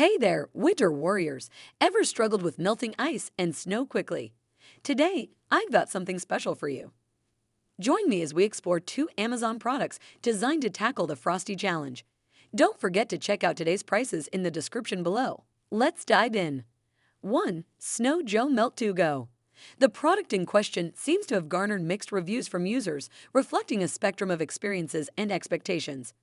Hey there, winter warriors! Ever struggled with melting ice and snow quickly? Today, I've got something special for you. Join me as we explore two Amazon products designed to tackle the frosty challenge. Don't forget to check out today's prices in the description below. Let's dive in. 1. Snow Joe Melt 2 Go. The product in question seems to have garnered mixed reviews from users, reflecting a spectrum of experiences and expectations.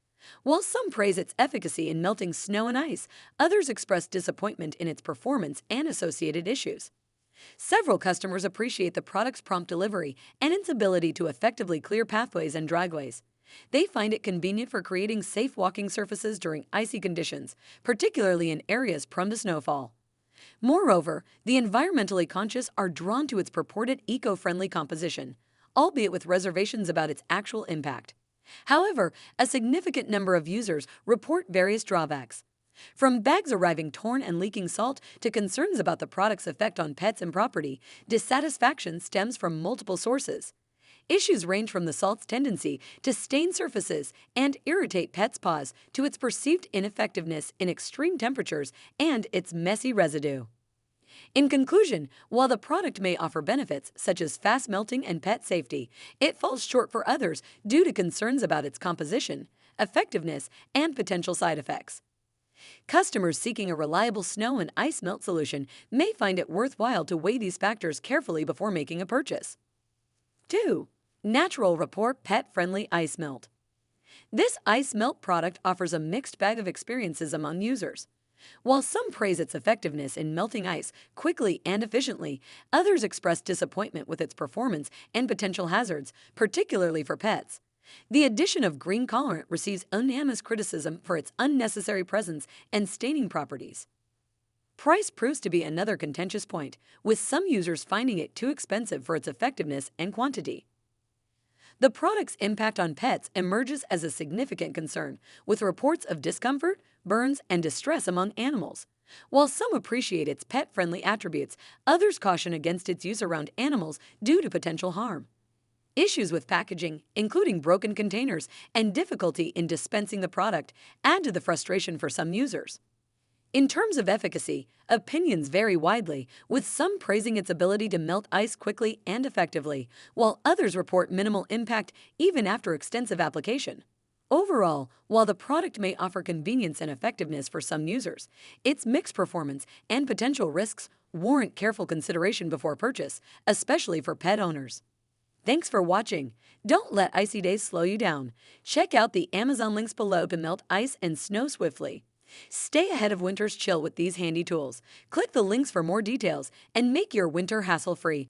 While some praise its efficacy in melting snow and ice, others express disappointment in its performance and associated issues. Several customers appreciate the product's prompt delivery and its ability to effectively clear pathways and driveways. They find it convenient for creating safe walking surfaces during icy conditions, particularly in areas prone to snowfall. Moreover, the environmentally conscious are drawn to its purported eco-friendly composition, albeit with reservations about its actual impact. However, a significant number of users report various drawbacks. From bags arriving torn and leaking salt to concerns about the product's effect on pets and property, dissatisfaction stems from multiple sources. Issues range from the salt's tendency to stain surfaces and irritate pets' paws to its perceived ineffectiveness in extreme temperatures and its messy residue. In conclusion, while the product may offer benefits such as fast melting and pet safety, it falls short for others due to concerns about its composition, effectiveness, and potential side effects. Customers seeking a reliable snow and ice melt solution may find it worthwhile to weigh these factors carefully before making a purchase. 2. Natural Rapport Pet-Friendly Ice Melt. This ice melt product offers a mixed bag of experiences among users. While some praise its effectiveness in melting ice quickly and efficiently, others express disappointment with its performance and potential hazards, particularly for pets. The addition of green colorant receives unanimous criticism for its unnecessary presence and staining properties. Price proves to be another contentious point, with some users finding it too expensive for its effectiveness and quantity. The product's impact on pets emerges as a significant concern, with reports of discomfort, burns, and distress among animals. While some appreciate its pet-friendly attributes, others caution against its use around animals due to potential harm. Issues with packaging, including broken containers and difficulty in dispensing the product, add to the frustration for some users. In terms of efficacy, opinions vary widely, with some praising its ability to melt ice quickly and effectively, while others report minimal impact even after extensive application. Overall, while the product may offer convenience and effectiveness for some users, its mixed performance and potential risks warrant careful consideration before purchase, especially for pet owners. Thanks for watching. Don't let icy days slow you down. Check out the Amazon links below to melt ice and snow swiftly. Stay ahead of winter's chill with these handy tools. Click the links for more details and make your winter hassle-free.